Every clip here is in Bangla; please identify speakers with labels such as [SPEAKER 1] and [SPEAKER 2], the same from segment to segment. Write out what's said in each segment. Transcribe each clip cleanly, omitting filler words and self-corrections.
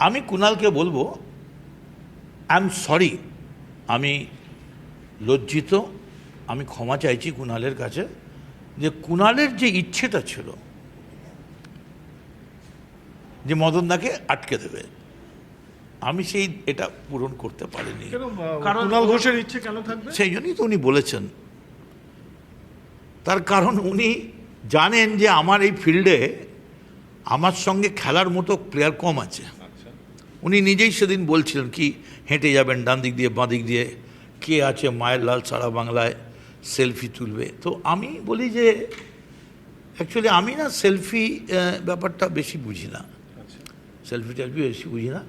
[SPEAKER 1] আমি কুণালকে বলবো আই এম সরি, আমি লজ্জিত, আমি ক্ষমা চাইছি কুণালের কাছে যে কুণালের যে ইচ্ছেটা ছিল যে মদনদাকে আটকে দেবে, আমি এটা পূরণ করতে পারিনি।
[SPEAKER 2] কারণ কুণাল ঘোষের ইচ্ছে কেন থাকবে?
[SPEAKER 1] সেই জন্যই তো উনি বলেছেন। তার কারণ উনি জানেন যে আমার এই ফিল্ডে আমার সঙ্গে খেলার মতো প্লেয়ার কম আছে। উনি নিজেই সেদিন বলছিলেন কি হেঁটে যাবেন ডান দিক দিয়ে বাঁ দিক দিয়ে, কে আছে মায়ের লাল সারা বাংলায় সেলফি তুলবে। তো আমি বলি যে অ্যাকচুয়ালি আমি না সেলফি ব্যাপারটা বেশি বুঝি না, সেলফি টেলফি বেশি বুঝি না।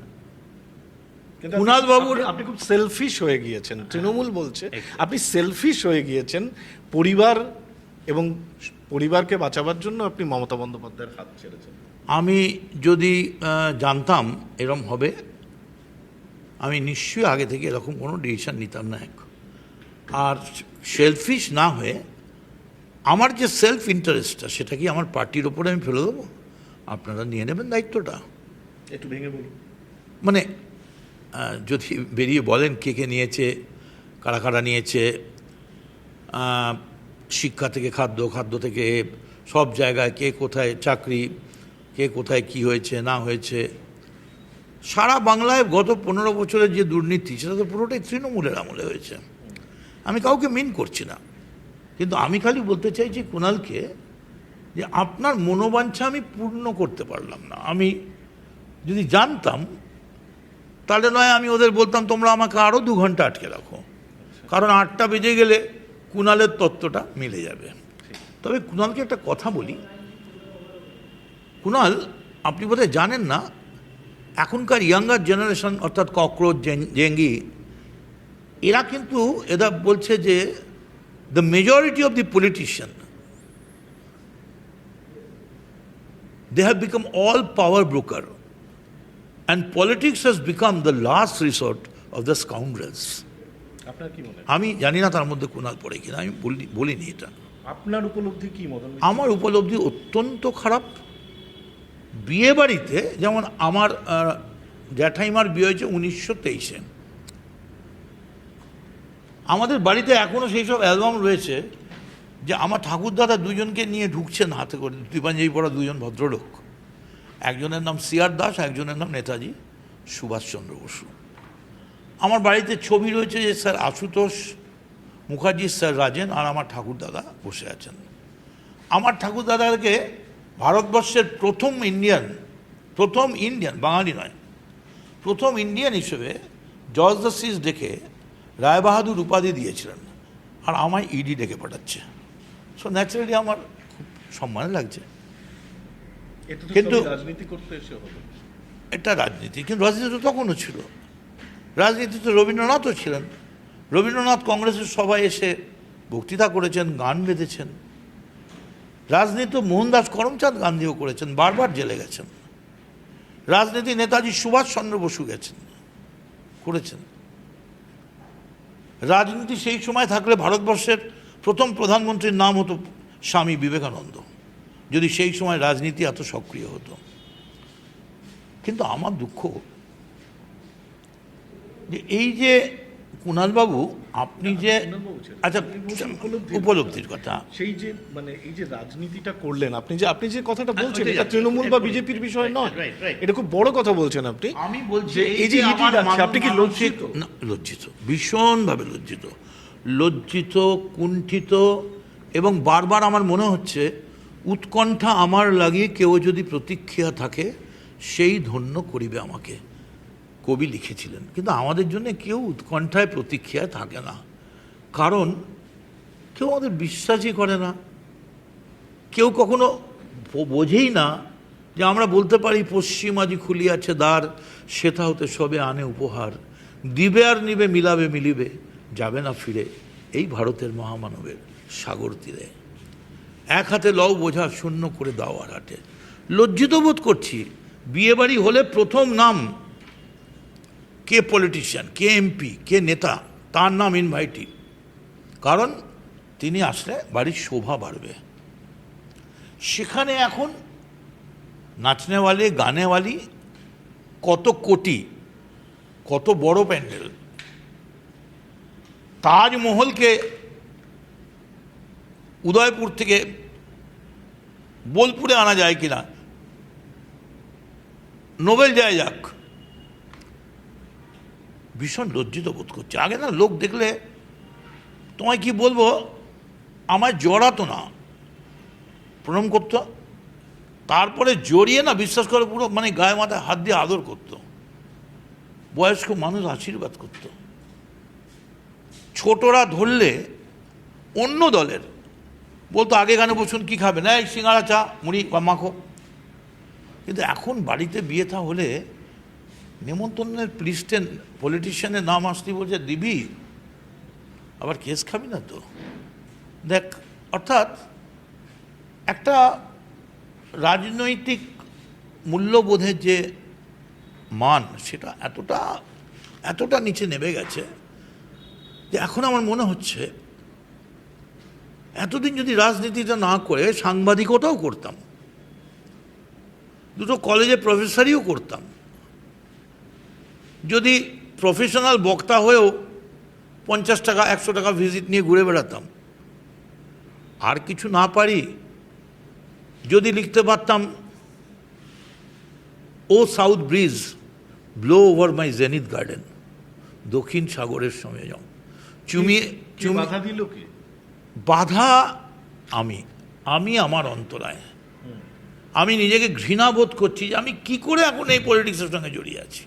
[SPEAKER 1] কুণাল বাবুর
[SPEAKER 2] আপনি খুব সেলফিশ হয়ে গিয়েছেন, তৃণমূল বলছে আপনি সেলফিশ হয়ে গিয়েছেন। পরিবার এবং পরিবারকে বাঁচাবার জন্য আপনি মমতা বন্দ্যোপাধ্যায়ের হাত ছেড়েছেন।
[SPEAKER 1] আমি যদি জানতাম এরকম হবে, আমি নিশ্চয়ই আগে থেকে এরকম কোনো ডিসিশন নিতাম না। আর সেলফিশ না হয়ে আমার যে সেলফ ইন্টারেস্টটা সেটা কি আমার পার্টির ওপরে আমি ফেলে দেবো? আপনারা নিয়ে নেবেন দায়িত্বটা।
[SPEAKER 2] একটু ভেঙে বলুন।
[SPEAKER 1] মানে যদি বেরিয়ে বলেন কে কে নিয়েছে, কারা কারা নিয়েছে, শিক্ষা থেকে খাদ্য, খাদ্য থেকে সব জায়গায় কে কোথায় চাকরি, কে কোথায় কি হয়েছে না হয়েছে, সারা বাংলায় গত 15 বছরের যে দুর্নীতি সেটা তো পুরোটাই তৃণমূলের আমলে হয়েছে। আমি কাউকে মিন করছি না, কিন্তু আমি খালি বলতে চাইছি কুণালকে যে আপনার মনোবাঞ্ছা আমি পূর্ণ করতে পারলাম না। আমি যদি জানতাম তাহলে নয় আমি ওদের বলতাম তোমরা আমাকে আরও 2 ঘন্টা আটকে রাখো, কারণ 8টা বেজে গেলে কুণালের তত্ত্বটা মিলে যাবে। তবে কুণালকে একটা কথা বলি, কুণাল আপনি বোধহয় জানেন না, এখনকার ইয়াঙ্গার জেনারেশন অর্থাৎ ককরোচ জেঙ্গি এরা কিন্তু এরা বলছে যে the majority of the politician they have become all power broker and politics has become the last resort of the scoundrels.
[SPEAKER 2] আপনার কি মনে হয়?
[SPEAKER 1] আমি জানি না তার মধ্যে কুণাল পড়ে কিনা, আমি বলিনি এটা।
[SPEAKER 2] আপনার উপলব্ধি কি মদন?
[SPEAKER 1] আমার উপলব্ধি অত্যন্ত খারাপ। বিয়ে বাড়িতে যেমন আমার জ্যাঠাইমার বিয়ে হয়েছে 1923-এ, আমাদের বাড়িতে এখনও সেই সব অ্যালবাম রয়েছে যে আমার ঠাকুরদাদা দুজনকে নিয়ে ঢুকছেন হাতে করে, ধুতি পাঞ্জাবি পরা দুজন ভদ্রলোক, একজনের নাম সিআর দাস, একজনের নাম নেতাজি সুভাষচন্দ্র বসু। আমার বাড়িতে ছবি রয়েছে যে স্যার আশুতোষ মুখার্জি, স্যার রাজেন আর আমার ঠাকুরদাদা বসে আছেন। আমার ঠাকুরদাদাকে ভারতবর্ষের প্রথম ইন্ডিয়ান বাঙালি নয়, প্রথম ইন্ডিয়ান হিসেবে জর্জ দ্য সিজ ডেকে রায়বাহাদুর উপাধি দিয়েছিলেন, আর আমায় ইডি ডেকে পাঠাচ্ছে। সো ন্যাচারালি আমার খুব সম্মান লাগছে। কিন্তু
[SPEAKER 2] রাজনীতি করতে এসে হলো
[SPEAKER 1] এটা রাজনীতি, কিন্তু রাজনীতি তো তখনও ছিল। রাজনীতি তো রবীন্দ্রনাথও ছিলেন। রবীন্দ্রনাথ কংগ্রেসের সভায় এসে বক্তৃতা করেছেন, গান বেঁধেছেন। রাজনীতি মোহনদাস করমচাঁদ গান্ধীও করেছেন, বারবার জেলে গেছেন। রাজনীতি নেতাজি সুভাষচন্দ্র বসু করেছেন। রাজনীতি সেই সময় থাকলে ভারতবর্ষের প্রথম প্রধানমন্ত্রীর নাম হতো স্বামী বিবেকানন্দ, যদি সেই সময় রাজনীতি এত সক্রিয় হতো। কিন্তু আমার দুঃখ যে এই যে কুণালবাবু আপনি যে আচ্ছা উপলব্ধির কথা,
[SPEAKER 2] সেই যে মানে এই যে রাজনীতিটা করলেন আপনি যে কথাটা বলছেন এটা তৃণমূল বা বিজেপির বিষয় নয়, এটা খুব বড় কথা বলছেন আপনি।
[SPEAKER 1] আমি বলছি
[SPEAKER 2] এই যে আপনি কি লজ্জিত?
[SPEAKER 1] না, লজ্জিত, ভীষণভাবে লজ্জিত, কুণ্ঠিত, এবং বারবার আমার মনে হচ্ছে উৎকণ্ঠা আমার লাগিয়ে কেউ যদি প্রতীক্ষা থাকে সেই ধন্য করিবে আমাকে, কবি লিখেছিলেন। কিন্তু আমাদের জন্য কেউ উৎকণ্ঠায় প্রতীক্ষায় থাকে না, কারণ কেউ আমাদের বিশ্বাসই করে না। কেউ কখনো বোঝেই না যে আমরা বলতে পারি পশ্চিম আজি খুলিয়াছে দ্বার, সেথা হতে সবে আনে উপহার, দিবে আর নিবে মিলাবে মিলিবে, যাবে না ফিরে এই ভারতের মহামানবের সাগর তীরে, এক হাতে লও বোঝা শূন্য করে দাও আর হাটে। লজ্জিত বোধ করছি। বিয়েবাড়ি হলে প্রথম নাম কে পলিটিশিয়ান, কে এমপি, কে নেতা, তার নাম ইনভাইটিভ, কারণ তিনি আসলে বাড়ির শোভা বাড়বে। সেখানে এখন নাচনেওয়ালি, গানেওয়ালি কত কোটি, কত বড় প্যান্ডেল। তাজমহলকে উদয়পুর থেকে বোলপুরে আনা যায় কিনা, নোবেল যায় যাক। ভীষণ লজ্জিত বোধ করছে। আগে না লোক দেখলে তোমায় কি বলবো, আমায় জড়াতো না, প্রণাম করতো, তারপরে জড়িয়ে না বিশ্বাস করে পুরো মানে গায়ে মাথায় হাত দিয়ে আদর করতো। বয়স্ক মানুষ আশীর্বাদ করত। ছোটরা ধরলে অন্য দলের বলতো আগে গানে বসুন, কি খাবে না, এই সিঙ্গাড়া চা মুড়ি বা মাখো। কিন্তু এখন বাড়িতে বিয়ে থা হলে নেমন্তন্নের লিস্টের পলিটিশিয়ানের নাম আসতে বলছে দিবি, আবার কেস খাবি না তো। দেখ, অর্থাৎ একটা রাজনৈতিক মূল্যবোধের যে মান, সেটা এতটা নিচে নেমে গেছে যে এখন আমার মনে হচ্ছে এতদিন যদি রাজনীতিটা না করে সাংবাদিকতাও করতাম, দুটো কলেজে প্রফেসরিও করতাম, যদি প্রফেশনাল বক্তা হয়েও 50 টাকা 100 টাকা ভিজিট নিয়ে ঘুরে বেড়াতাম, আর কিছু না পারি যদি লিখতে পারতাম, ও south breeze blow over my zenith garden, দক্ষিণ সাগরের সময় যাও চুমিয়ে
[SPEAKER 2] বাধা দিল কি?
[SPEAKER 1] বাধা আমি আমার অন্তরায়। আমি নিজেকে ঘৃণা বোধ করছি যে আমি কি করে এখন এই পলিটিক্সের সঙ্গে জড়িয়ে আছি।